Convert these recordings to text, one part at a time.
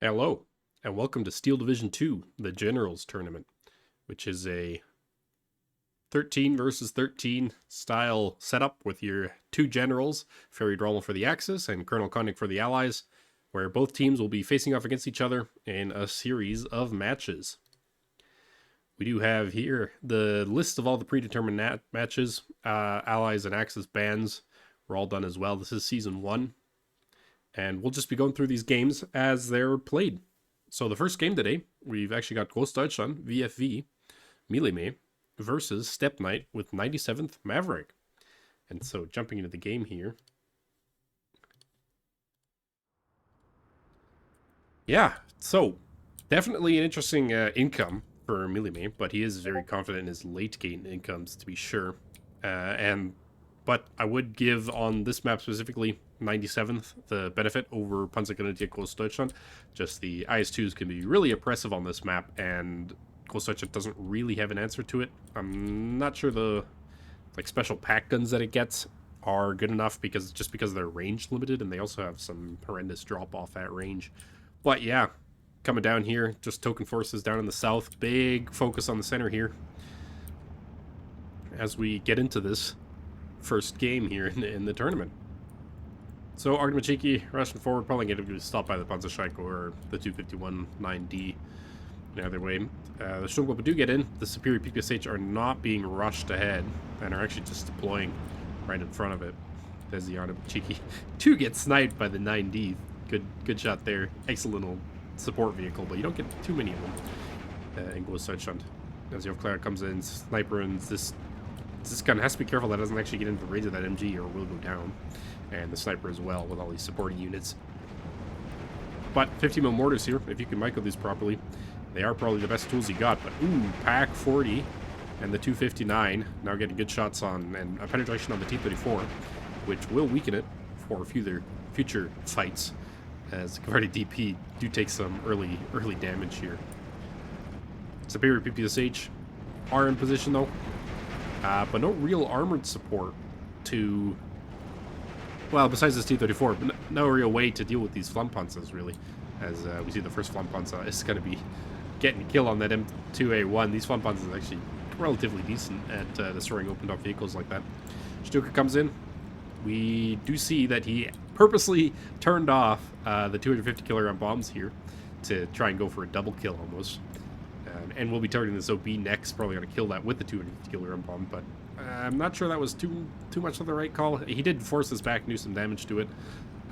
Hello, and welcome to Steel Division 2, the Generals Tournament, which is a 13 versus 13 style setup with your two generals, Ferried Rommel for the Axis and Colonel Koenig for the Allies, where both teams will be facing off against each other in a series of matches. We do have here the list of all the predetermined matches. Allies and Axis bands were all done as well. This is Season 1. And we'll just be going through these games as they're played. So the first game today, we've actually got Grossdeutschland, VFV, Mimile, versus SteppeKnight with 97th Maverick. And so jumping into the game here. Yeah, so definitely an interesting income for Mimile, but he is very confident in his late game incomes to be sure. But I would give on this map specifically 97th the benefit over Panzergrenadier Grossdeutschland. Just the IS-2s can be really oppressive on this map, and Grossdeutschland doesn't really have an answer to it. I'm not sure the special pack guns that it gets are good enough because they're range limited, and they also have some horrendous drop off at range. But yeah, coming down here, just token forces down in the south. Big focus on the center here as we get into this first game here in the tournament. So Argmachiki rushing forward, probably going to be stopped by the Panzergrenadier or the 251 9D. Either way, the Strelkovy do get in. The superior PPSH are not being rushed ahead and are actually just deploying right in front of it. There's the Argmachiki. Two get sniped by the 9D. Good shot there. Excellent little support vehicle, but you don't get too many of them in Grossdeutschland. As the Aufklärer comes in, sniper, and this gun has to be careful that it doesn't actually get into the range of that MG or will go down. And the sniper as well with all these supporting units. But 50mm mortars here, if you can micro these properly, they are probably the best tools you got. But ooh, Pack 40 and the 259 now getting good shots on and a penetration on the T-34, which will weaken it for future fights, as Gvard DP do take some early damage here. Superior PPSH are in position though, but no real armored support to. Well, besides this T-34, but no real way to deal with these Flammpanzers, really. As we see the first Flammpanzer is going to be getting a kill on that M2A1. These Flammpanzers are actually relatively decent at destroying open-top vehicles like that. Stuka comes in. We do see that he purposely turned off the 250 kilogram bombs here to try and go for a double kill almost. And we'll be targeting this OB next, probably going to kill that with the 250 kilogram bomb, but I'm not sure that was too much of the right call. He did force this back, do some damage to it,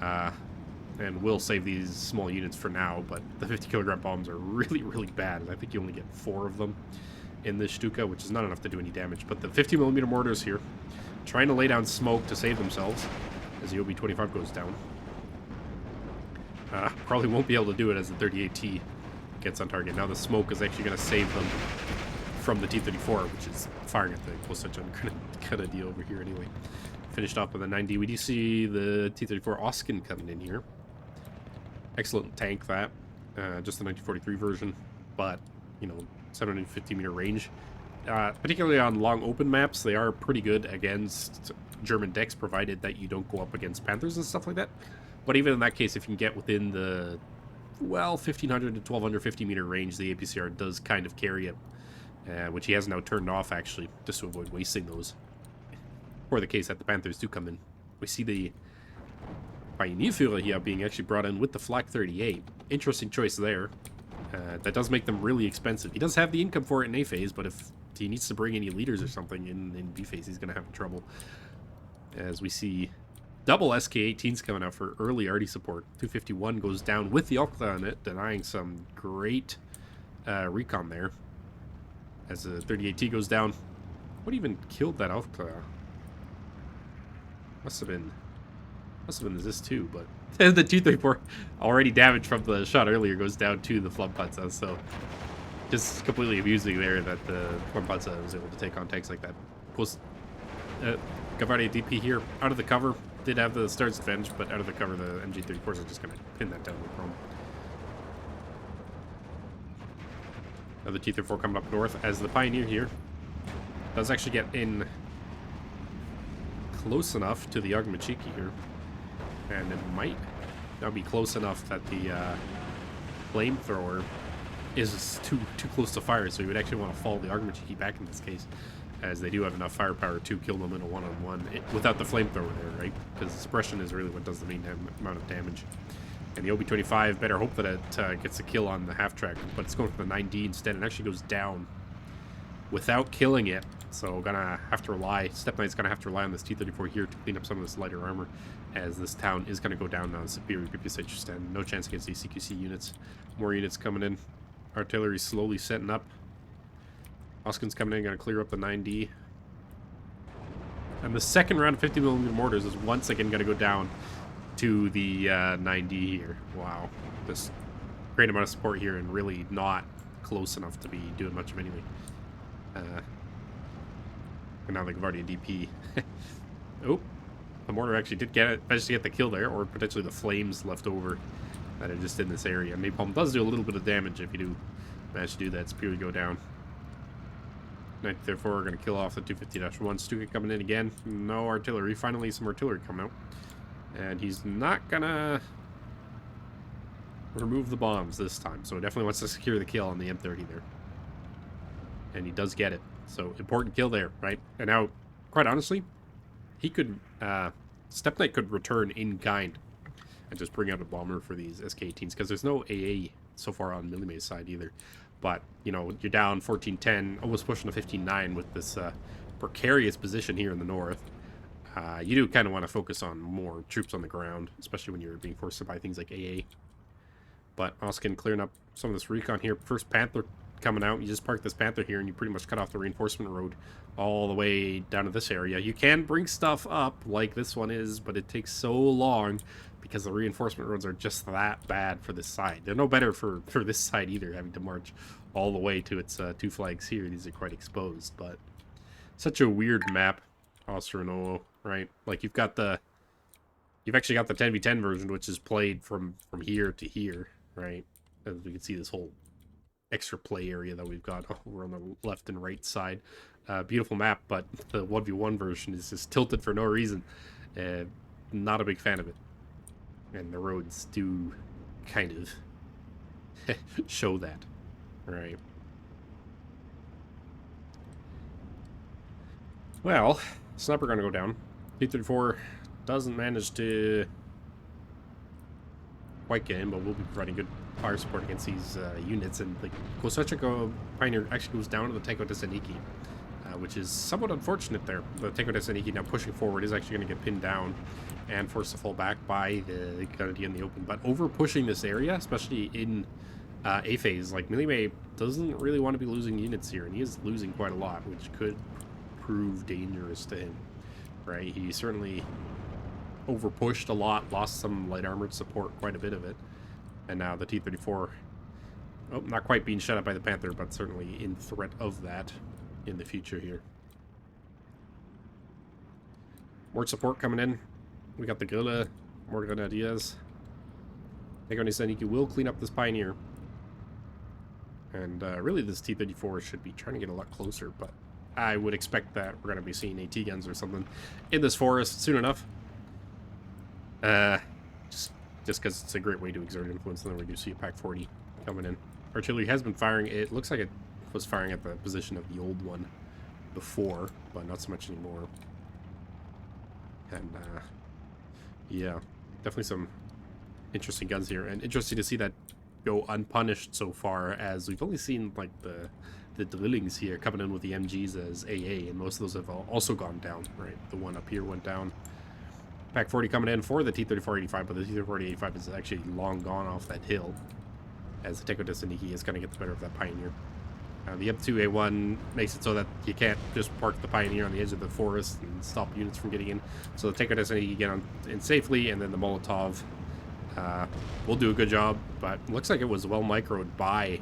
and will save these small units for now, but the 50 kilogram bombs are really bad, and I think you only get 4 of them in this Stuka, which is not enough to do any damage. But the 50mm mortars here, trying to lay down smoke to save themselves as the OB-25 goes down. Probably won't be able to do it as the 38T gets on target. Now the smoke is actually going to save them from the T-34, which is firing at the Grossdeutschland Grenadier over here anyway. Finished off with a 9D. We do see the T-34 Oskin coming in here. Excellent tank, that. Just the 1943 version, but, 750 meter range. Particularly on long open maps, they are pretty good against German decks, provided that you don't go up against Panthers and stuff like that. But even in that case, if you can get within the 1,500 to 1,250 meter range, the APCR does kind of carry it, which he has now turned off, actually, just to avoid wasting those. For the case that the Panthers do come in. We see the Pionierführer here being actually brought in with the Flak 38. Interesting choice there. That does make them really expensive. He does have the income for it in A phase, but if he needs to bring any leaders or something in B phase, he's going to have trouble. As we see double SK-18s coming out for early arty support. 251 goes down with the Okla on it, denying some great recon there. As the 38T goes down. What even killed that Okla? Must have been this too, but the 234 already damaged from the shot earlier goes down to the Flammpanzer, so just completely amusing there that the Flammpanzer was able to take on tanks like that. Gvard DP here, out of the cover. Did have the starts advantage, but out of the cover, the MG34s are just going to pin that down with Chrome. Another T-34 coming up north, as the Pioneer here does actually get in close enough to the Argmachiki here. And it might now be close enough that the flamethrower is too close to fire, so you would actually want to fall the Argmacheiki back in this case, as they do have enough firepower to kill them in a one-on-one without the flamethrower there, right? Because suppression is really what does the main amount of damage. And the OB-25, better hope that it gets a kill on the half-track, but it's going for the 9D instead, and actually goes down without killing it. So gonna have to rely, SteppeKnight's gonna have to rely on this T-34 here to clean up some of this lighter armor, as this town is gonna go down now in superior stand. No chance against these CQC units. More units coming in. Artillery slowly setting up. Oskin's coming in, gonna clear up the 9D. And the second round of 50mm mortars is once again gonna go down to the 9D here. Wow. This great amount of support here and really not close enough to be doing much of anything. And now the Gvardian DP. Oh, the mortar actually did manage to get the kill there, or potentially the flames left over that are just in this area. Napalm does do a little bit of damage if you do manage to do that. Spear go down. Knight, therefore, we're going to kill off the 250-1. Stuka coming in again. No artillery. Finally, some artillery coming out. And he's not going to remove the bombs this time. So he definitely wants to secure the kill on the M30 there. And he does get it. So, important kill there, right? And now, quite honestly, he could, SteppeKnight could return in kind and just bring out a bomber for these SK-18s, because there's no AA so far on Milime's side either. But, you know, you're down 14-10, almost pushing to 15-9 with this precarious position here in the north. You do kind of want to focus on more troops on the ground, especially when you're being forced to buy things like AA. But Oskin clearing up some of this recon here. First Panther coming out. You just park this Panther here and you pretty much cut off the reinforcement road all the way down to this area. You can bring stuff up like this one is, but it takes so long because the reinforcement roads are just that bad for this side. They're no better for this side either, having to march all the way to its two flags here. These are quite exposed, but such a weird map, Ostronovo, right? Like you've actually got the 10v10 version, which is played from here to here, right? As we can see this whole extra play area that we've got over on the left and right side. Beautiful map, but the 1v1 version is just tilted for no reason. Not a big fan of it. And the roads do kind of show that, right? Well, sniper gonna go down. T-34 doesn't manage to quite get in, but we'll be providing good fire support against these units. And the Grossdeutschland Pioneer actually goes down to the Tanko Thessaloniki, which is somewhat unfortunate there. The Tanko Thessaloniki now pushing forward is actually going to get pinned down and forced to fall back by the Grenadier in the open. But over pushing this area, especially in A phase, like Mimile doesn't really want to be losing units here, and he is losing quite a lot, which could prove dangerous to him, right? He certainly over pushed a lot, lost some light armored support, quite a bit of it. And now the T-34, oh, not quite being shut up by the Panther, but certainly in threat of that in the future here. More support coming in. We got the Guerrilla, more Grenadiers. Tanko Thessaloniki will clean up this Pioneer. And really this T-34 should be trying to get a lot closer, but I would expect that we're going to be seeing AT guns or something in this forest soon enough. Just because it's a great way to exert influence, and then we do see a Pak-40 coming in. Artillery has been firing. It looks like it was firing at the position of the old one before, but not so much anymore. And yeah, definitely some interesting guns here, and interesting to see that go unpunished so far, as we've only seen like the drillings here coming in with the MGs as AA, and most of those have also gone down, right? The one up here went down. Pak-40 coming in for the T-34-85, but the T-34-85 is actually long gone off that hill, as the Tanko Thessaloniki is going to get the better of that Pioneer. The M2A1 makes it so that you can't just park the Pioneer on the edge of the forest and stop units from getting in. So the Tanko Thessaloniki get on in safely, and then the Molotov will do a good job, but looks like it was well microed by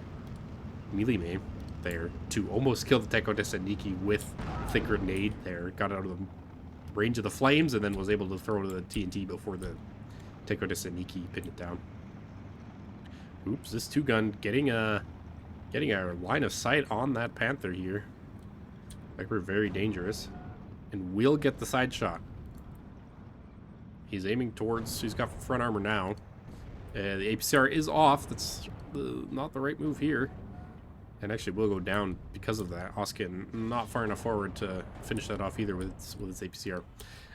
Mimile there to almost kill the Tanko Thessaloniki with the grenade there. Got out of the range of the flames, and then was able to throw the TNT before the Tanko Thessaloniki pinned it down. Oops, this two-gun getting a line of sight on that Panther here. Like, we're very dangerous. And we'll get the side shot. He's aiming towards, he's got front armor now. The APCR is off. That's the right move here. And actually will go down because of that. Oskin not far enough forward to finish that off either with its APCR,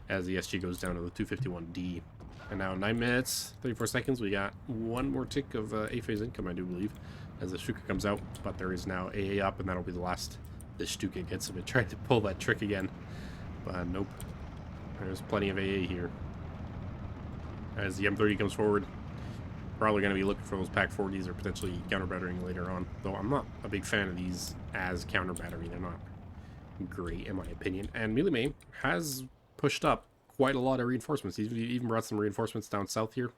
as the SG goes down to the 251D. And now 9 minutes, 34 seconds. We got one more tick of A-phase income, I do believe, as the Stuka comes out. But there is now AA up, and that'll be the last the Stuka gets of it. Trying to pull that trick again. But nope. There's plenty of AA here. As the M30 comes forward, probably going to be looking for those Pack 40s or potentially counter battering later on. Though I'm not a big fan of these as counter battery. They're not great in my opinion. And Mimile has pushed up quite a lot of reinforcements. He's even brought some reinforcements down south here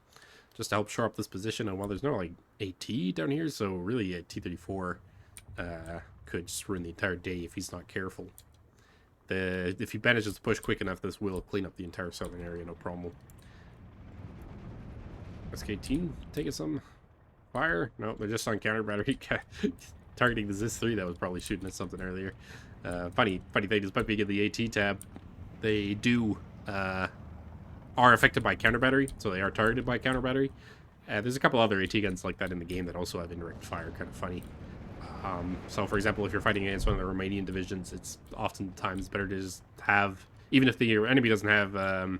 just to help shore up this position. And while there's no like AT down here, so really a T-34 could just ruin the entire day if he's not careful. If he manages to push quick enough, this will clean up the entire southern area, no problem. SK-18 taking some fire. No, they're just on counter battery, targeting the ZIS-3 that was probably shooting at something earlier. Funny thing is, by being in the AT tab, they do are affected by counter battery, so they are targeted by counter battery. There's a couple other AT guns like that in the game that also have indirect fire, kind of funny. So for example, if you're fighting against one of the Romanian divisions, it's oftentimes better to just have, even if the enemy doesn't have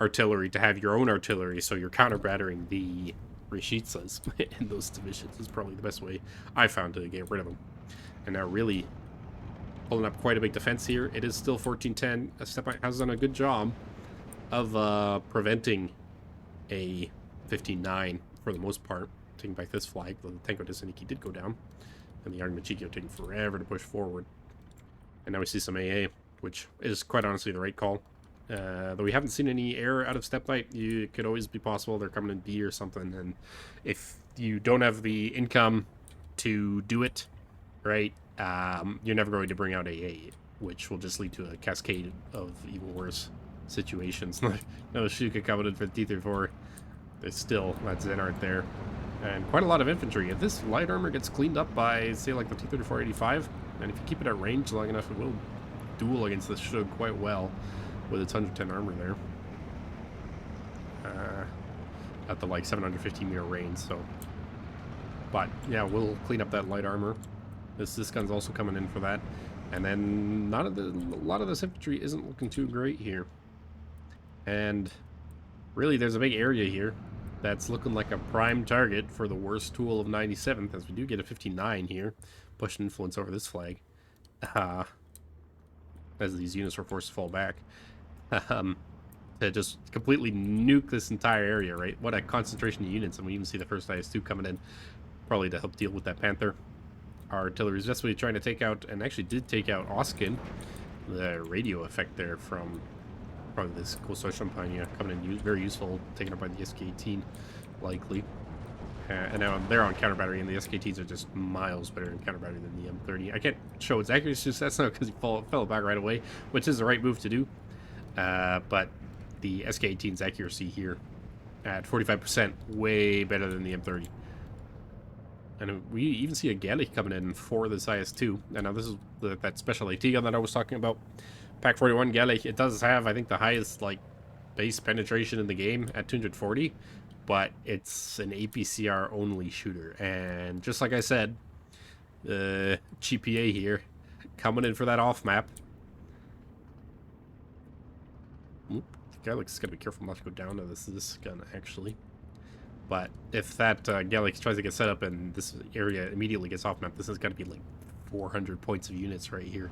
artillery, to have your own artillery, so you're counter battering the Rishitsas in those divisions is probably the best way I found to get rid of them. And now really pulling up quite a big defense here. It is still 14-10. SteppeKnight has done a good job of preventing a 15-9 for the most part, taking back this flag. The Tanko Desaniki did go down, and the Armachikyo taking forever to push forward. And now we see some AA, which is quite honestly the right call. Though we haven't seen any air out of SteppeKnight, it could always be possible they're coming in B or something, and if you don't have the income to do it, right, you're never going to bring out AA, which will just lead to a cascade of even worse situations. No Shuka coming in for the T-34. There's still that Zenart there, and quite a lot of infantry. If this light armor gets cleaned up by, say, like the T-34-85, and if you keep it at range long enough, it will duel against the Shug quite well with its 110 armor there. At the, like, 750 meter range, so. But, yeah, we'll clean up that light armor. This gun's also coming in for that. And then a lot of this infantry isn't looking too great here. And really, there's a big area here that's looking like a prime target for the worst tool of 97th, as we do get a 59 here, pushing influence over this flag. As these units are forced to fall back. To just completely nuke this entire area, right? What a concentration of units, and we even see the first IS-2 coming in, probably to help deal with that Panther. Our artillery is desperately trying to take out, and actually did take out Oskin. The radio effect there from probably this Grossdeutschland Pioneer coming in very useful, taken up by the SK-18, likely. And now they're on counter battery, and the SK-18s are just miles better in counter battery than the M30. I can't show its accuracy stats now because he fell back right away, which is the right move to do. But the SK-18's accuracy here at 45%, way better than the M30. And we even see a Gallic coming in for this IS-2. And now this is that special AT gun that I was talking about. Pack 41 Gallic, it does have, I think, the highest like base penetration in the game at 240. But it's an APCR only shooter. And just like I said, GPA here, coming in for that off map. Oop, the Gallic's gotta be careful not to go down to this gun, actually. But if that Gallic tries to get set up and this area immediately gets off map, this has got to be like 400 points of units right here.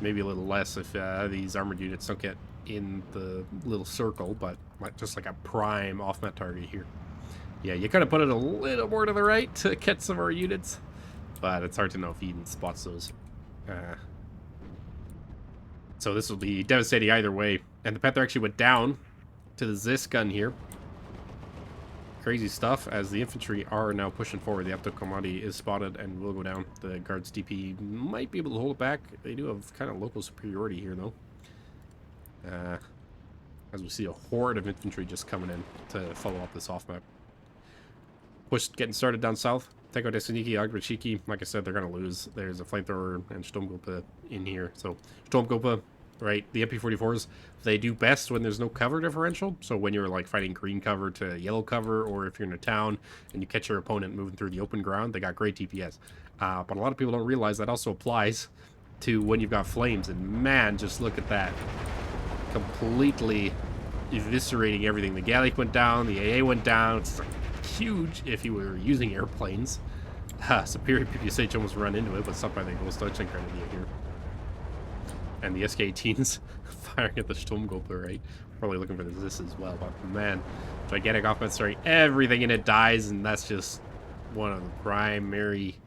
Maybe a little less if these armored units don't get in the little circle, but just like a prime off map target here. Yeah, you kind of put it a little more to the right to catch some more units, but it's hard to know if he even spots those. So this will be devastating either way. And the Panther actually went down to the Zis gun here. Crazy stuff, as the infantry are now pushing forward. The Apto Komandi is spotted and will go down. The Guards DP might be able to hold it back. They do have kind of local superiority here, though. As we see a horde of infantry just coming in to follow up this off-map. Push getting started down south. Tanko Desaniki, Agrachiki, like I said, they're going to lose. There's a flamethrower and Sturmgruppe in here. So Sturmgruppe right? The MP44s, they do best when there's no cover differential. So when you're like fighting green cover to yellow cover, or if you're in a town and you catch your opponent moving through the open ground, they got great DPS. But a lot of people don't realize that also applies to when you've got flames. And man, just look at that. Completely eviscerating everything. The Gallic went down, the AA went down. It's like huge if you were using airplanes. Superior PPSH almost run into it, but stopped by the Grossdeutschland Grenadier here. And the SK-18's firing at the Sturmgruppe, right? Probably looking for this as well, but man, gigantic offense, sorry, everything in it dies, and that's just one of the primary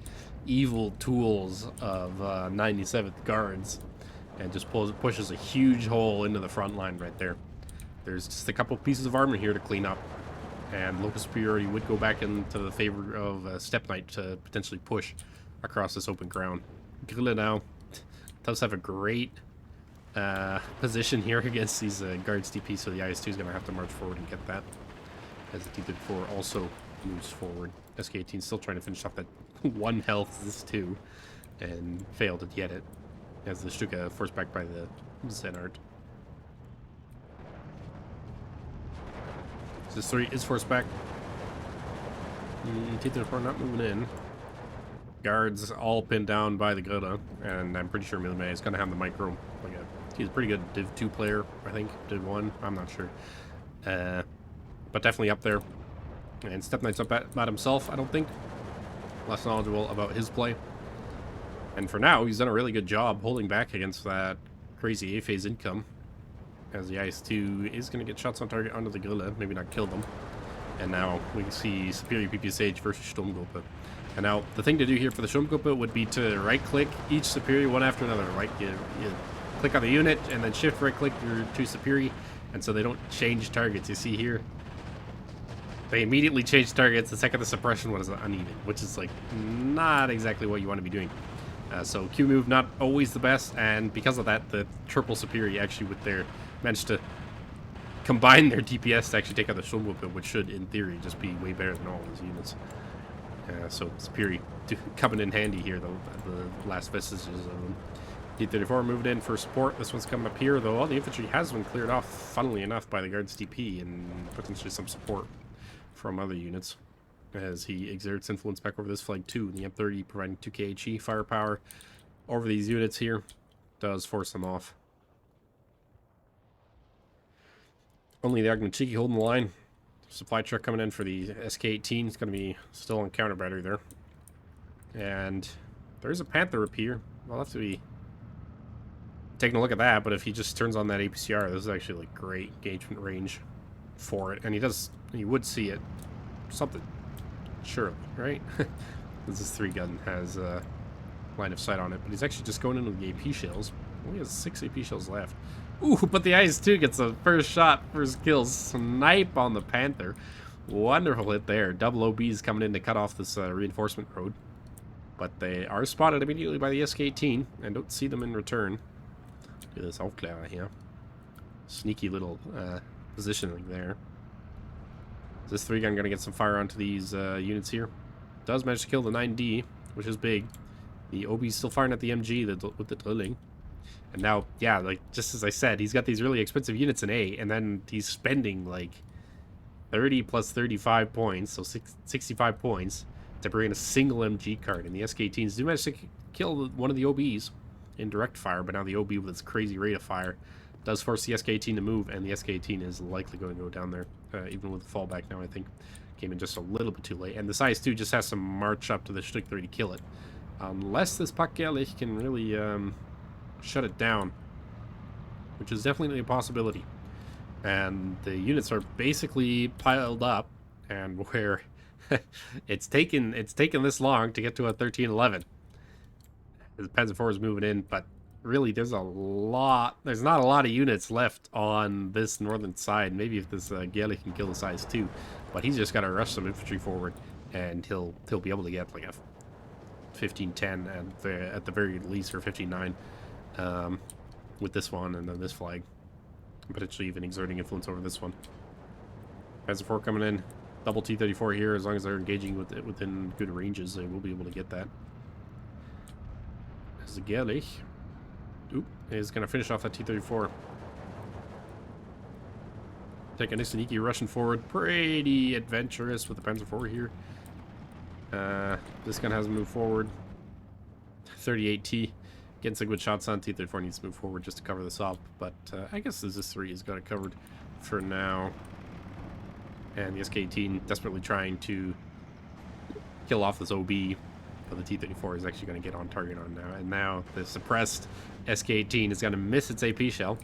evil tools of 97th Guards, and just pushes a huge hole into the front line right there. There's just a couple pieces of armor here to clean up, and local superiority would go back into the favor of SteppeKnight to potentially push across this open ground. Grille now does have a great position here against these Guards DP, so the IS-2 is going to have to march forward and get that, as the T-34 also moves forward. SK-18 still trying to finish off that 1 health, this 2, and failed to get it, as the Stuka forced back by the Zenart. This 3 is forced back. T-34 not moving in. Guards all pinned down by the Gvard, and I'm pretty sure Mimile is going to have the micro. He's a pretty good Div 2 player, I think. Div 1, I'm not sure. But definitely up there. And SteppeKnight's up at himself, I don't think. Less knowledgeable about his play. And for now, he's done a really good job holding back against that crazy A-phase income. As the IS-2 is going to get shots on target under the Grille, maybe not kill them. And now we can see superior PPSH versus Sturmgruppe. And now the thing to do here for the Sturmgruppe would be to right-click each superior one after another. Like you click on the unit and then shift right-click your 2 superior, and so they don't change targets. You see here, they immediately change targets the second the suppression one is uneven, which is like not exactly what you want to be doing. So Q move not always the best, and because of that, the triple superior actually with their managed to combine their DPS to actually take out the Sturmgruppe, which should in theory just be way better than all these units. So superior coming in handy here, though. The last vestiges of them. D34 moved in for support. This one's coming up here, though all the infantry has been cleared off, funnily enough, by the Guards DP, and potentially some support from other units, as he exerts influence back over this flank too. And the M30 providing 2k HE firepower over these units here does force them off. Only the Agnichiki holding the line. Supply truck coming in for the SK-18. It's going to be still on counter battery there. And there's a Panther up here. I'll have to be taking a look at that, but if he just turns on that APCR, this is actually like great engagement range for it. And he would see it. Something. Surely, right? This 3-gun has line of sight on it, but he's actually just going into the AP shells. Only has 6 AP shells left. Ooh, but the IS-2 gets the first shot, first kill. Snipe on the Panther. Wonderful hit there. Double OBs coming in to cut off this reinforcement road. But they are spotted immediately by the SK-18 and don't see them in return. Do this Aufklärer here. Sneaky little positioning there. Is this 3-gun going to get some fire onto these units here? Does manage to kill the 9D, which is big. The OB's still firing at the MG with the drilling. And now, yeah, like, just as I said, he's got these really expensive units in A, and then he's spending, like, 30 plus 35 points, so 65 points, to bring in a single MG card. And the SK-18s do manage to kill one of the OBs in direct fire, but now the OB with its crazy rate of fire does force the SK-18 to move, and the SK-18 is likely going to go down there, even with the fallback now, I think. Came in just a little bit too late. And the IS-2 just has to march up to the Stück 3 to kill it. Unless this Pakgerlich can really shut it down, which is definitely a possibility. And the units are basically piled up, and where it's taken this long to get to a 1311. The Panzer IV is moving in, but really there's not a lot of units left on this northern side. Maybe if this Gaelic can kill the size too, but he's just got to rush some infantry forward, and he'll be able to get like a 15-10 at the very least, or 15-9 with this one, and then this flag, potentially even exerting influence over this one. Panzer IV coming in, double T-34 here. As long as they're engaging with it within good ranges, they will be able to get that. As the Gaelic Oop, is going to finish off that T-34. Taking a sneaky Russian forward. Pretty adventurous with the Panzer IV here. This gun hasn't moved forward. 38T. Getting some good shots on. T-34 needs to move forward just to cover this up. But I guess this 3 has got it covered for now. And the SK-18 desperately trying to kill off this OB. But the T-34 is actually going to get on target on now. And now the suppressed SK-18 is going to miss its AP shell.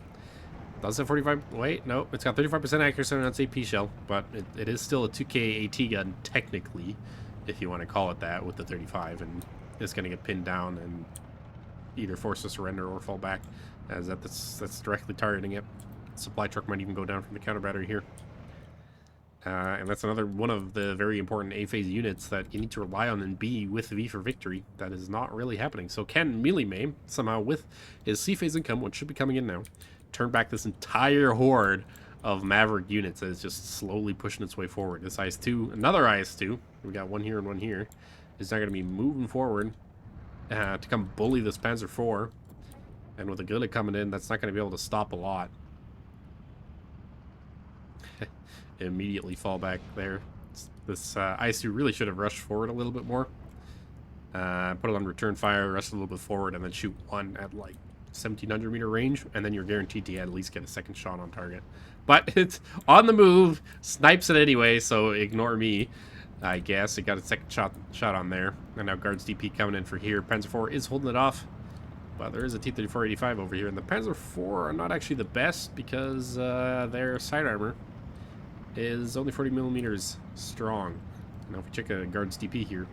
Does it 45? Wait, no. It's got 35% accuracy on its AP shell. But it is still a 2K AT gun, technically, if you want to call it that, with the 35. And it's going to get pinned down and either force to surrender or fall back, as that's directly targeting it. Supply truck might even go down from the counter battery here. And that's another one of the very important A-phase units that you need to rely on in B with V for victory. That is not really happening. So can Mimile, somehow with his C-phase income, which should be coming in now, turn back this entire horde of Maverick units that is just slowly pushing its way forward. This IS-2, another IS-2, we got one here and one here, is now going to be moving forward to come bully this Panzer IV. And with the Gvard coming in, that's not going to be able to stop a lot. Immediately fall back there. This IS-2 really should have rushed forward a little bit more. Put it on return fire, rush a little bit forward, and then shoot one at like 1,700 meter range, and then you're guaranteed to at least get a second shot on target. But it's on the move, snipes it anyway, so ignore me, I guess. It got a second shot on there, and now Guards DP coming in for here. Panzer IV is holding it off, but there is a T-34-85 over here, and the Panzer IV are not actually the best because their side armor is only 40 millimeters strong. Now if we check a Guards DP here,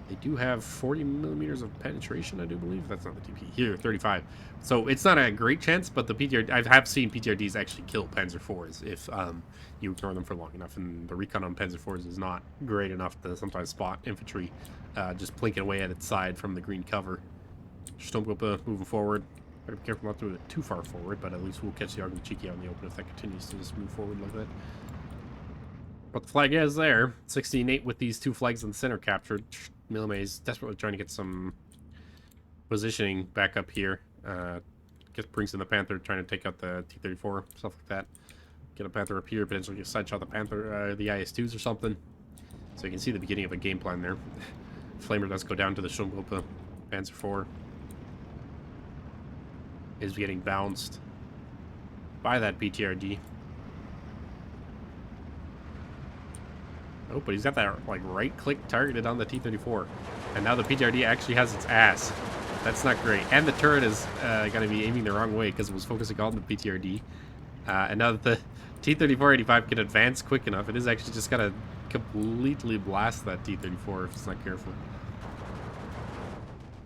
they do have 40 millimeters of penetration, I do believe. That's not the DP here, 35. So it's not a great chance, but the PTRD, I have seen PTRDs actually kill Panzer IVs if you ignore them for long enough, and the recon on Panzer IVs is not great enough to sometimes spot infantry just plinking away at its side from the green cover. Strelkovy moving forward. Better be careful not to move it too far forward, but at least we'll catch the Argentinian out in the open if that continues to just move forward like that. But the flag is there. 16-8 with these 2 flags in the center captured. Mimile is desperately trying to get some positioning back up here. Brings in the Panther, trying to take out the T-34, stuff like that. Get a Panther up here, potentially just side shot the Panther, the IS-2s or something. So you can see the beginning of a game plan there. Flamer does go down to the Strelkovy. Panzer IV is getting bounced by that PTRD. Oh, but he's got that like right click targeted on the T-34, and now the PTRD actually has its ass. That's not great. And the turret is going to be aiming the wrong way because it was focusing on the PTRD. And now that the T-34-85 can advance quick enough, it is actually just going to completely blast that T-34 if it's not careful.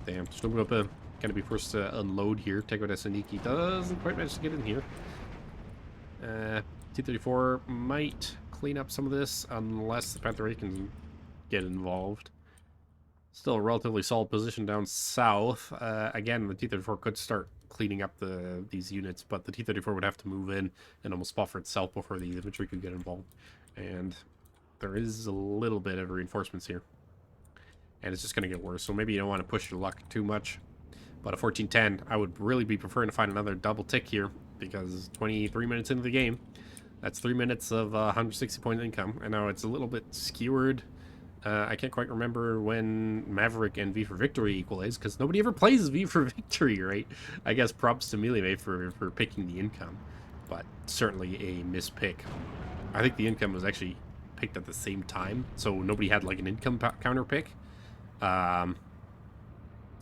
Damn, Strelkovy going to be forced to unload here. Take out Saniki. Doesn't quite manage to get in here. T-34 might clean up some of this unless the Panther 8 can get involved. Still a relatively solid position down south. Again, the T-34 could start cleaning up these units, but the T-34 would have to move in and almost buffer itself before the infantry could get involved. And there is a little bit of reinforcements here. And it's just going to get worse, so maybe you don't want to push your luck too much. But a 14-10, I would really be preferring to find another double tick here, because 23 minutes into the game, that's 3 minutes of 160 point income, and now it's a little bit skewered. I can't quite remember when Maverick and V for Victory equalize, because nobody ever plays V for Victory, right? I guess props to Mimile for picking the income, but certainly a mispick. I think the income was actually picked at the same time, so nobody had like an income counter pick.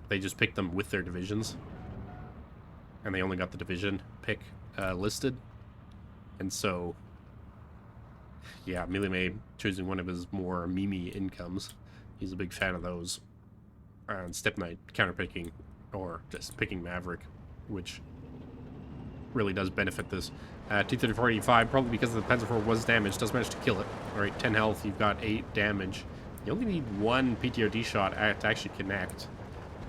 They just picked them with their divisions, and they only got the division pick listed. And so, yeah, Mimile choosing one of his more Mimi incomes. He's a big fan of those. And SteppeKnight counterpicking, or just picking Maverick, which really does benefit this. T-34-85, probably because the Panzer IV was damaged, does manage to kill it. Alright, 10 health, you've got 8 damage. You only need 1 PTRD shot to actually connect.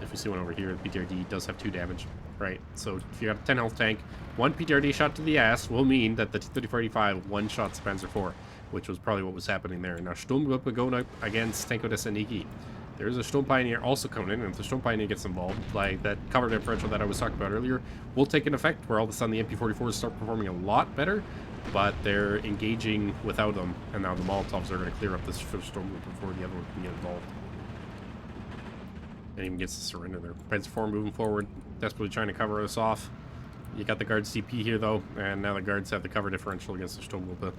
If we see one over here, the PTRD does have 2 damage. Right, so if you got a 10 health tank, 1 PTRD shot to the ass will mean that the T-34-85 one-shots Panzer IV, which was probably what was happening there. Now Strelkovy going up against Tanko de Saniki. There's a Storm Pioneer also coming in, and if the Storm Pioneer gets involved, like that cover differential that I was talking about earlier, will take an effect where all of a sudden the MP-44s start performing a lot better, but they're engaging without them, and now the Molotovs are going to clear up this first Storm group before the other one can get involved. And even gets to surrender there. Panzer moving forward, desperately trying to cover us off. You got the Guards DP here, though, and now the Guards have the cover differential against the Sturmgruppe.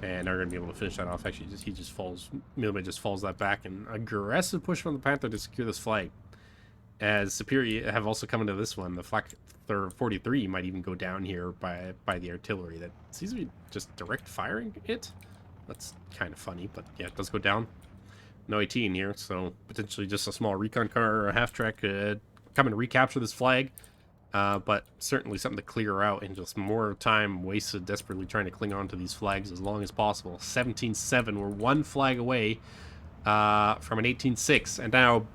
And are going to be able to finish that off. Actually, he just falls. Mimile just falls that back. And aggressive push from the Panther to secure this flag. As Superior have also come into this one. The Flak 43 might even go down here by the artillery. That seems to be just direct firing it. That's kind of funny, but yeah, it does go down. No AT in here, so potentially just a small recon car or a half-track could come and recapture this flag. But certainly something to clear out, and just more time wasted desperately trying to cling on to these flags as long as possible. 17-7, we're one flag away from an 18-6. And now,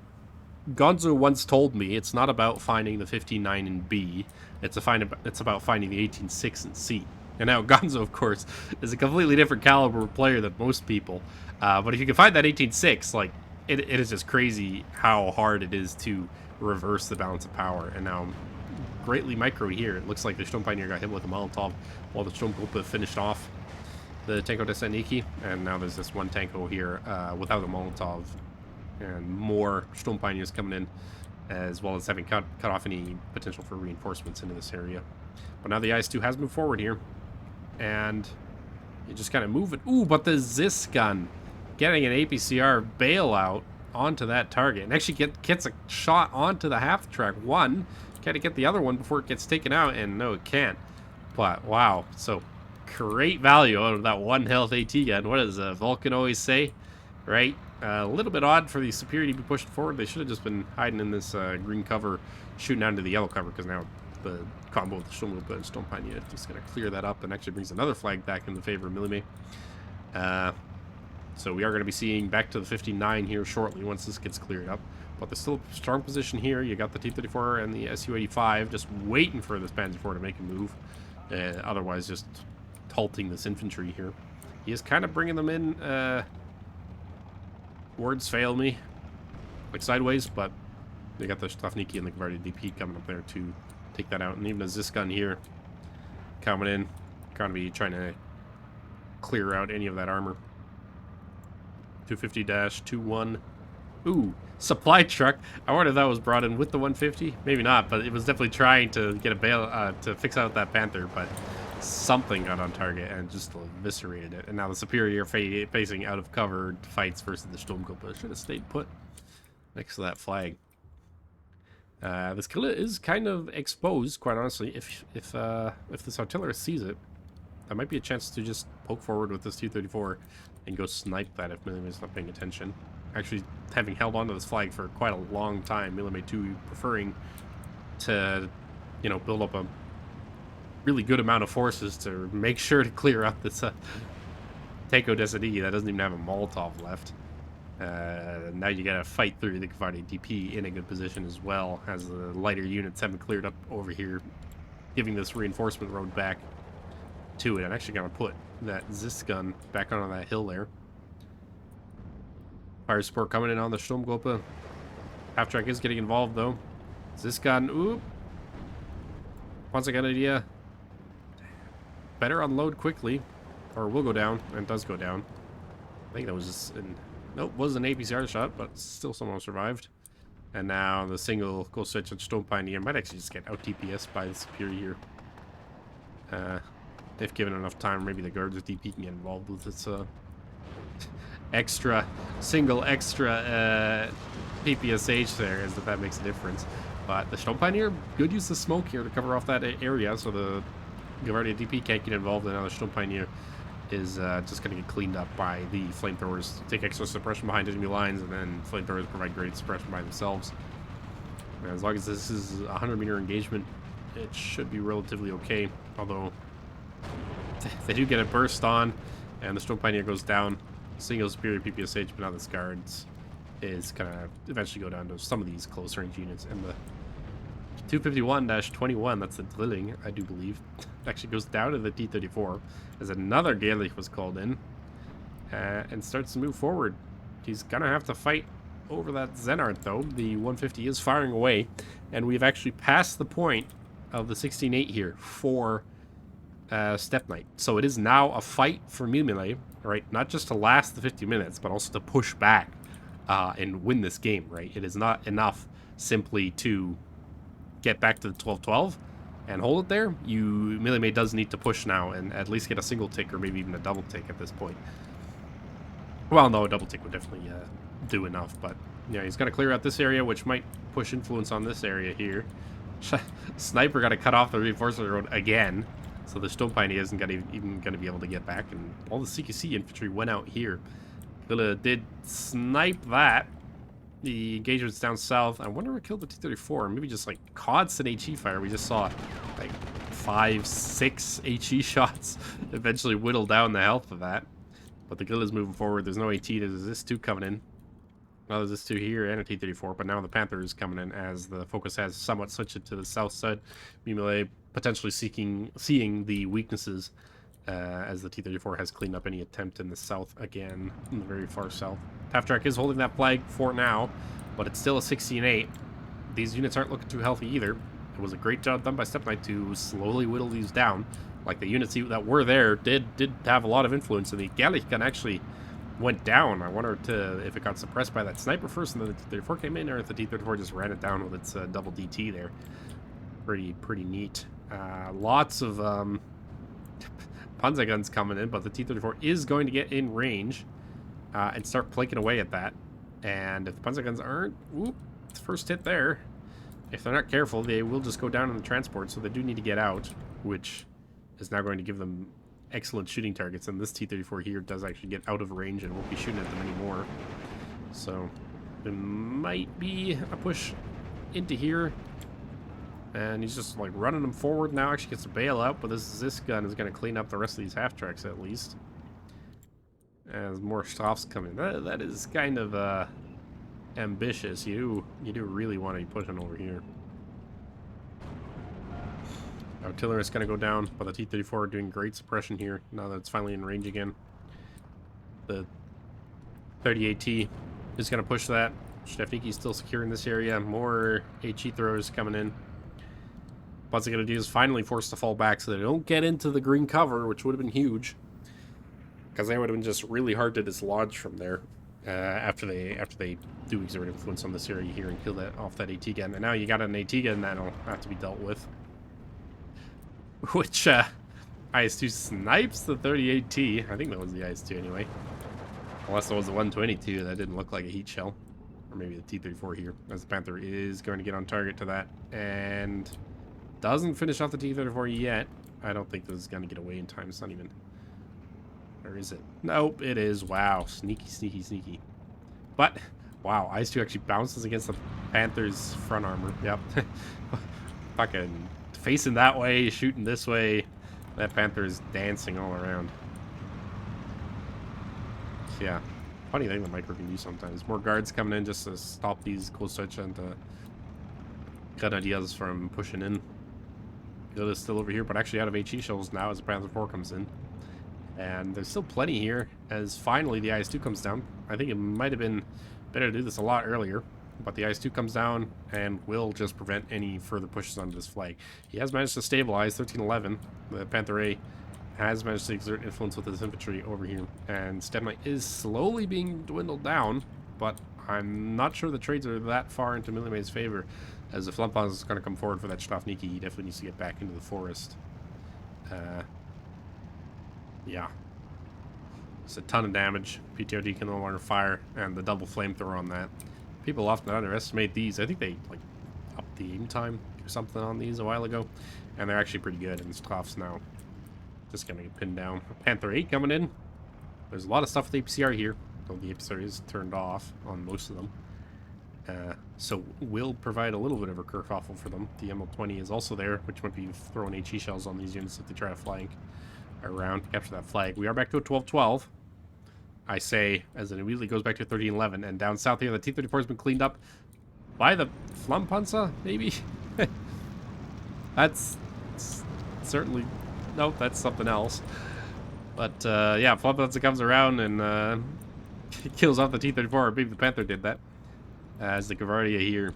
Gonzo once told me it's not about finding the 15-9 in B, it's about finding the 18-6 in C. And now Gonzo, of course, is a completely different caliber player than most people. But if you can find that 18-6, like, it is just crazy how hard it is to reverse the balance of power. And now, greatly micro here. It looks like the Sturm Pioneer got hit with a Molotov while the Sturmgruppe finished off the Tanko Descendiki. And now there's this one Tanko here without a Molotov. And more Sturm Pioneers coming in, as well as having cut off any potential for reinforcements into this area. But now the IS-2 has moved forward here. And you just kind of move it. Ooh, but the Zis gun getting an APCR bailout onto that target. And actually gets a shot onto the half-track one. Got to get the other one before it gets taken out, and no, it can't. But, wow. So, great value out of that one health AT gun. What does Vulcan always say? Right? A little bit odd for the Superior to be pushed forward. They should have just been hiding in this green cover, shooting down to the yellow cover, because now the combo with the Sturmgruppe and Storm Pioneer is just going to clear that up and actually brings another flag back in the favor of Mimile. So we are going to be seeing back to the 59 here shortly once this gets cleared up. But there's still a strong position here. You got the T-34 and the Su-85 just waiting for this Panzer IV to make a move. Otherwise, just halting this infantry here. He is kind of bringing them in. Words fail me. Like sideways, but they got the Strafniki and the Gvard DP coming up there to take that out. And even a Zis gun here coming in. Going to be trying to clear out any of that armor. 250-21. Ooh, supply truck. I wonder if that was brought in with the 150. Maybe not, but it was definitely trying to get a bail to fix out that Panther, but something got on target and just eviscerated it. And now the Superior facing out of cover fights versus the Sturmgruppe. Should have stayed put next to that flag. This killer is kind of exposed, quite honestly. If this artillery sees it, that might be a chance to just poke forward with this T-34 and go snipe that if Mimile is not paying attention. Actually, having held onto this flag for quite a long time, Mimile 2 preferring to, you know, build up a really good amount of forces to make sure to clear up this Tanko Descendiki that doesn't even have a Molotov left. Now you gotta fight through the Gvard DP in a good position as well, as the lighter units haven't cleared up over here, giving this reinforcement road back to it. I'm actually gonna put that Zis gun back on that hill there. Fire support coming in on the Sturmgruppe. Half-track is getting involved though. Zis gun, oop. Panzergrenadier. Better unload quickly, or will go down, and does go down. I think that was just nope, was an APCR shot, but still somehow survived. And now the single Grossdeutschland Sturm Pioneer might actually just get out TPS by the Superior. If given enough time, maybe the Guards with DP can get involved with this single extra PPSH there, as that makes a difference. But the Sturm Pioneer, good use of smoke here to cover off that area, so the Gvard DP can't get involved, and now the Sturm Pioneer is just going to get cleaned up by the flamethrowers. Take extra suppression behind enemy lines, and then flamethrowers provide great suppression by themselves. And as long as this is a 100-meter engagement, it should be relatively okay. Although they do get a burst on, and the Sturm Pioneer goes down. Single Superior PPSH, but now this Guards is going to eventually go down to some of these close-range units. And the 251-21, that's the drilling, I do believe, actually goes down to the T-34 as another Gaelic was called in and starts to move forward. He's going to have to fight over that Zenart, though. The 150 is firing away, and we've actually passed the point of the 16-8 here for SteppeKnight. So it is now a fight for Mimile, right? Not just to last the 50 minutes, but also to push back and win this game, right? It is not enough simply to get back to the 12-12 and hold it there. Mimile does need to push now and at least get a single tick or maybe even a double tick at this point. Well, no, a double tick would definitely do enough, but yeah, he's got to clear out this area, which might push influence on this area here. Sniper got to cut off the reinforcement road again, so the Sturmpine isn't even going to be able to get back, and all the CQC infantry went out here. Gilla did snipe that. The engagement's down south. I wonder what killed the T-34. Maybe just like constant HE fire. We just saw like 5, 6 HE shots eventually whittle down the health of that. But the Gilla's moving forward. There's no AT. There's this 2 coming in. Well, there's this 2 here and a T-34, but now the Panther is coming in as the focus has somewhat switched it to the south side. Mimile potentially seeing the weaknesses as the T-34 has cleaned up any attempt in the south again, in the very far south. Half-Track is holding that flag for now, but it's still a 16-8. These units aren't looking too healthy either. It was a great job done by SteppeKnight to slowly whittle these down. Like, the units that were there did have a lot of influence, and the Gallic gun actually went down. I wonder if it got suppressed by that sniper first, and then the T-34 came in, or if the T-34 just ran it down with its double DT there. Pretty neat. Lots of Panzer guns coming in, but the T-34 is going to get in range and start planking away at that. And if the Panzer guns aren't, whoop, first hit there. If they're not careful, they will just go down in the transport, so they do need to get out, which is now going to give them excellent shooting targets. And this T-34 here does actually get out of range and won't be shooting at them anymore. So there might be a push into here. And he's just like running them forward now. Actually gets a bail out, but this gun is going to clean up the rest of these half-tracks at least. As more Stoffs come in. That is kind of ambitious. You do really want to be pushing over here. Artillery is going to go down, but the T-34 are doing great suppression here now that it's finally in range again. The 38T is going to push that. SteppeKnight still secure in this area. More HE throwers coming in. What's it going to do is finally force to fall back so they don't get into the green cover, which would have been huge. Because they would have been just really hard to dislodge from there after they do exert influence on this area here and kill that off that AT gun. And now you got an AT gun that'll have to be dealt with. Which IS-2 snipes the 38T. I think that was the IS-2 anyway. Unless it was the 122 that didn't look like a heat shell. Or maybe the T-34 here. As the Panther is going to get on target to that. And doesn't finish off the T-34 yet. I don't think this is going to get away in time. It's not even... Or is it? Nope, it is. Wow. Sneaky. But, wow. IS-2 actually bounces against the Panther's front armor. Yep. Fucking facing that way, shooting this way. That Panther is dancing all around. So, yeah. Funny thing the micro can do sometimes. More guards coming in just to stop these Grossdeutschland Grenadiers from pushing in. Is still over here, but actually out of HE shells now as the Panzer IV comes in. And there's still plenty here as finally the IS-2 comes down. I think it might have been better to do this a lot earlier, but the IS-2 comes down and will just prevent any further pushes onto this flag. He has managed to stabilize 1311. The Panther A has managed to exert influence with his infantry over here, and SteppeKnight is slowly being dwindled down, but I'm not sure the trades are that far into Millime's favor. As the Flampans is going to come forward for that SteppeKnight, he definitely needs to get back into the forest. Yeah. It's a ton of damage. PTOD can no longer fire, and the double flamethrower on that. People often underestimate these. I think they like upped the aim time or something on these a while ago, and they're actually pretty good. And Stoff's now just gonna get pinned down. Panther 8 coming in. There's a lot of stuff with the APCR here, though the APCR is turned off on most of them. So will provide a little bit of a kerfuffle for them. The ML-20 is also there, which might be throwing HE shells on these units if they try to flank around, capture that flag. We are back to a 12-12. I say, as it immediately goes back to 13-11, and down south here, the T-34 has been cleaned up by the Flammpanzer, maybe? That's certainly... Nope, that's something else. But, yeah, Flammpanzer comes around and kills off the T-34, or maybe the Panther did that. as the Gvardia here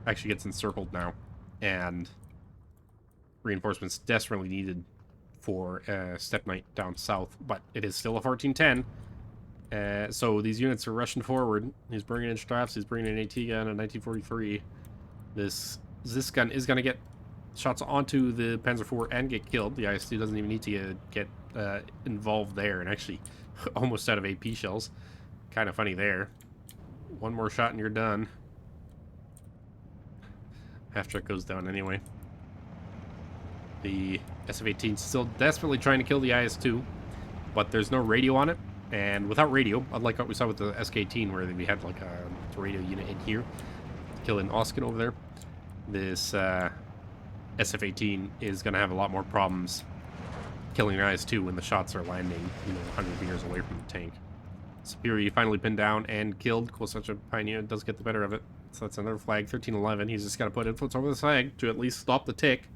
actually gets encircled now, and reinforcements desperately needed for SteppeKnight down south, but it is still a 1410. So these units are rushing forward. He's bringing in Strafs, he's bringing in AT gun, a 1943. This gun is going to get shots onto the Panzer IV and get killed. The IS-2 doesn't even need to get involved there, and actually almost out of AP shells. Kind of funny there. One more shot and you're done. Half truck goes down anyway. The SF-18 still desperately trying to kill the IS-2, but there's no radio on it. And without radio, unlike what we saw with the SK-18, where we had like a radio unit in here killing Oskin over there, this SF-18 is going to have a lot more problems killing an IS-2 when the shots are landing, 100 meters away from the tank. Superior finally pinned down and killed. Cool, such a pioneer does get the better of it. So that's another flag, 1311. He's just got to put influence over the flag to at least stop the tick.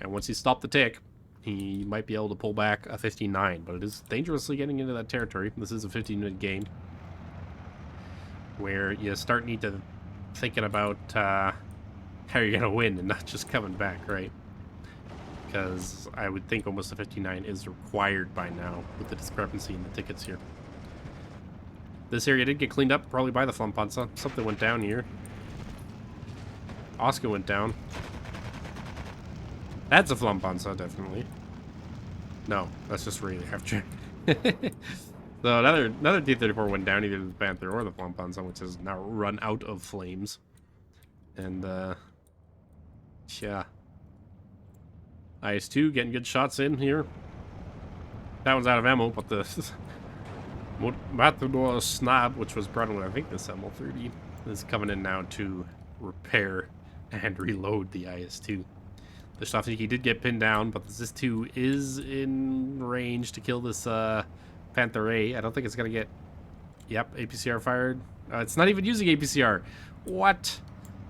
And once he's stopped the tick, he might be able to pull back a 15-9, but it is dangerously getting into that territory. This is a 15-minute game where you start need to thinking about how you're going to win and not just coming back, right? Because I would think almost a 59 is required by now with the discrepancy in the tickets here. This area did get cleaned up, probably by the Flampanzer. Something went down here. Oscar went down. That's a Flampanzer, definitely. No, that's just really after. So another T-34 went down, either the Panther or the Flampanzer, which has now run out of flames. And, yeah. IS-2 getting good shots in here. That one's out of ammo, but the Matador Snab, which was brought in, I think, this ML30, is coming in now to repair and reload the IS-2. The Strelkovy did get pinned down, but this 2 is in range to kill this Panther A. I don't think it's going to get... Yep, APCR fired. It's not even using APCR. What?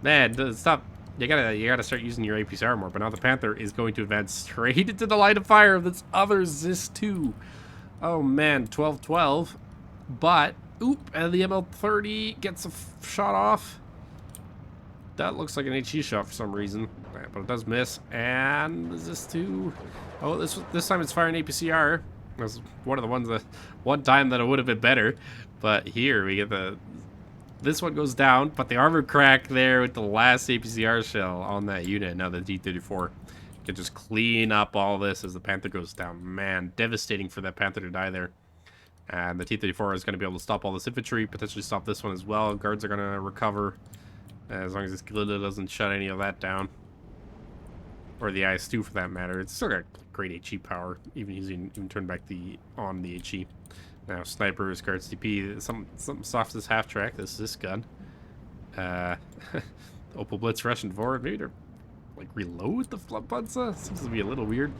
Man, stop. You gotta start using your APCR more. But now the Panther is going to advance straight into the line of fire of this other ZIS-2. Oh man, 12-12. But, oop, and the ML30 gets a shot off. That looks like an HE shot for some reason, but it does miss. And is this too? Oh, this time it's firing APCR. That's one of the ones that one time that it would have been better, but here we get this one goes down, but the armor crack there with the last APCR shell on that unit. Now the D-34 can just clean up all this as the Panther goes down. Man, devastating for that Panther to die there. And the T-34 is going to be able to stop all this infantry, potentially stop this one as well. Guards are going to recover. As long as this Glida doesn't shut any of that down. Or the IS-2 for that matter. It's still got great HE power, even turn back on the HE. Now snipers, guards DP, something soft as half track. This gun. Opal Blitz rushing forward. Maybe they're like reload the Flampanzer? Seems to be a little weird.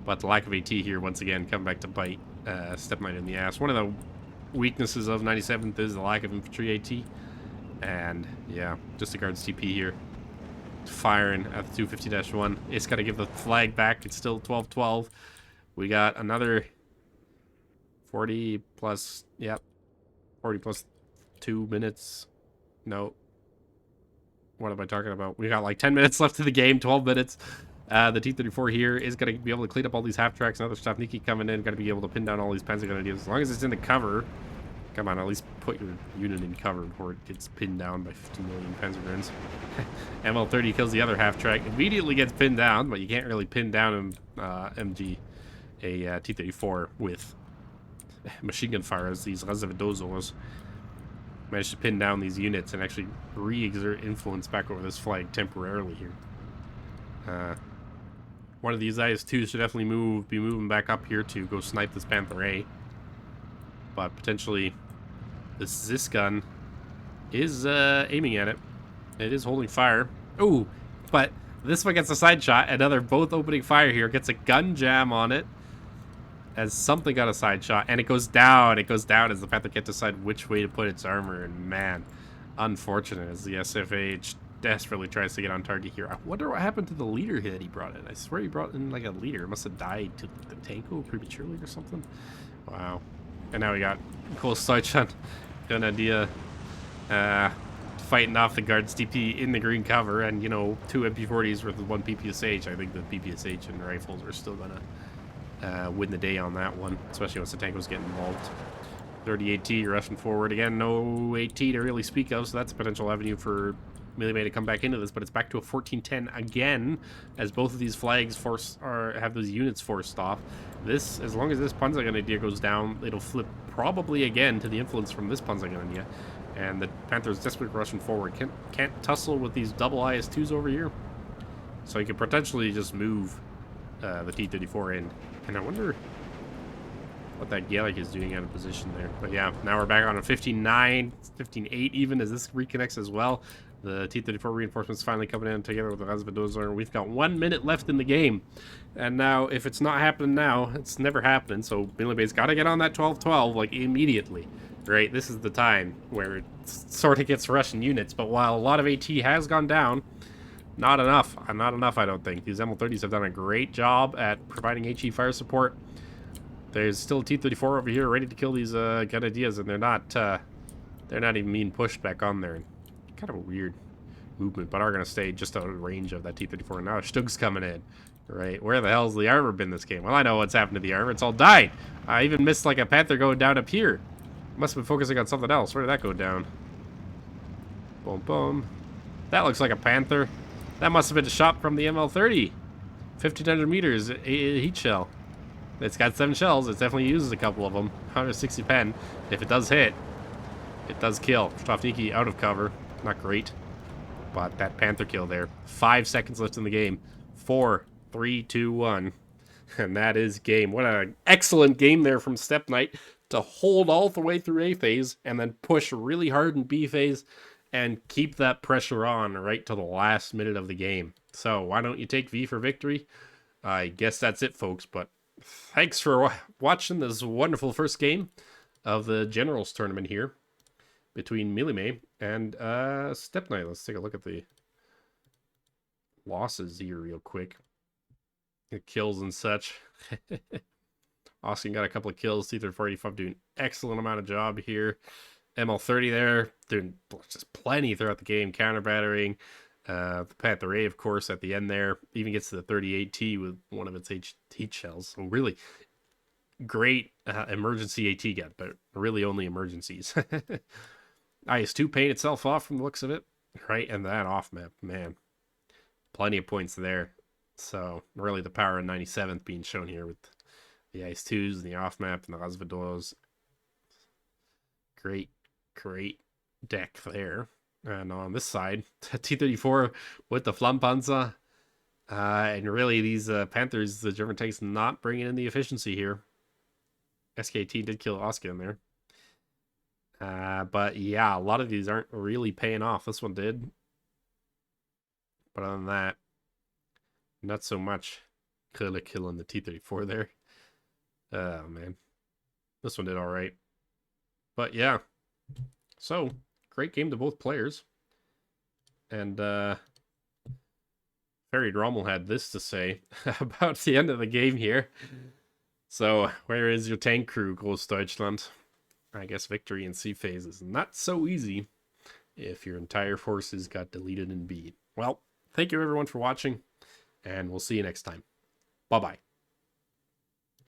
But the lack of AT here once again come back to bite SteppeKnight in the ass. One of the weaknesses of 97th is the lack of infantry AT. And yeah, just the guards TP here. Firing at the 250-1. It's got to give the flag back. It's still 12-12. We got another 40 plus, yep. 40 plus 2 minutes. No. What am I talking about? We got like 10 minutes left of the game, 12 minutes. The T-34 here is going to be able to clean up all these half tracks. Another SteppeKnight coming in. Got to be able to pin down all these Panzergrenadiers. As long as it's in the cover. Come on, at least put your unit in cover before it gets pinned down by 50 million Panzergrens. ML30 kills the other half track. Immediately gets pinned down, but you can't really pin down MG a T-34 with machine gun fire as these Razavadozos managed to pin down these units and actually re-exert influence back over this flag temporarily here. One of these IS-2s should definitely be moving back up here to go snipe this Panther A. But potentially this gun is aiming at it. It is holding fire. Ooh, but this one gets a side shot. Another both opening fire here. Gets a gun jam on it. As something got a side shot. And it goes down. It goes down as the Panther can't decide which way to put its armor. And man, unfortunate as the SFH desperately tries to get on target here. I wonder what happened to the leader that he brought in. I swear he brought in like a leader. It must have died to the Tanko prematurely or something. Wow. And now we got Grossdeutschland Grenadier Fighting off the guards DP in the green cover, and you know, 2 MP40s with 1 PPSH. I think the PPSH and rifles are still gonna win the day on that one, especially once the tank was getting involved. 30 AT rushing forward again, no AT to really speak of, so that's a potential avenue for Mimile to come back into this, but it's back to a 14-10 again, as both of these flags have those units forced off. This, as long as this Panzergrenadier goes down, it'll flip probably again to the influence from this Panzergrenadier, and the Panther's desperately rushing forward. Can't tussle with these double IS-2s over here, so he could potentially just move the T-34 in, and I wonder what that Gallic is doing out of position there. But yeah, now we're back on a 15-9, 15-8 even, as this reconnects as well. The T-34 reinforcements finally coming in together with the Gvard. We've got 1 minute left in the game. And now, if it's not happening now, it's never happening. So Milebe's got to get on that 12-12, like, immediately. Right? This is the time where it sort of gets Russian units. But while a lot of AT has gone down, not enough. Not enough, I don't think. These ML30s have done a great job at providing HE fire support. There's still a T-34 over here ready to kill these Grenadiers, and they're not even being pushed back on there. Kind of a weird movement, but are going to stay just out of range of that T-34. Now Stug's coming in. Right? Where the hell's the armor been this game? Well, I know what's happened to the armor. It's all died. I even missed like a Panther going down up here. Must have been focusing on something else. Where did that go down? Boom, boom. That looks like a Panther. That must have been a shot from the ML30. 1,500 meters heat shell. It's got 7 shells. It definitely uses a couple of them. 160 pen. If it does hit, it does kill. Strelkovy out of cover. Not great. But that Panther kill there. 5 seconds left in the game. 4, 3, 2, 1. And that is game. What an excellent game there from SteppeKnight to hold all the way through A phase and then push really hard in B phase and keep that pressure on right to the last minute of the game. So why don't you take V for victory? I guess that's it, folks. But thanks for watching this wonderful first game of the Generals tournament here between Mimile and SteppeKnight. Let's take a look at the losses here real quick. The kills and such. Austin got a couple of kills. T-3485 doing excellent amount of job here. ML30 there doing just plenty throughout the game, counter battering. The Panther A, of course, at the end there even gets to the 38T with one of its heat shells. So really great emergency AT gun, but really only emergencies. IS-2 paying itself off from the looks of it, right? And that off map, man, plenty of points there. So really the power of 97th being shown here with the IS-2s and the off map and the Gvard. Great deck there. And on this side, T-34 with the Flampanzer. And really these Panthers, the German tanks, not bringing in the efficiency here. SKT did kill Oscar in there. But yeah, a lot of these aren't really paying off. This one did. But other than that, not so much. Could have killed on the T-34 there. Oh, man. This one did all right. But yeah. So, great game to both players. And Ferried Rommel had this to say about the end of the game here. So, where is your tank crew, Grossdeutschland? I guess victory in C phase is not so easy if your entire forces got deleted in B. Well, thank you everyone for watching, and we'll see you next time. Bye-bye.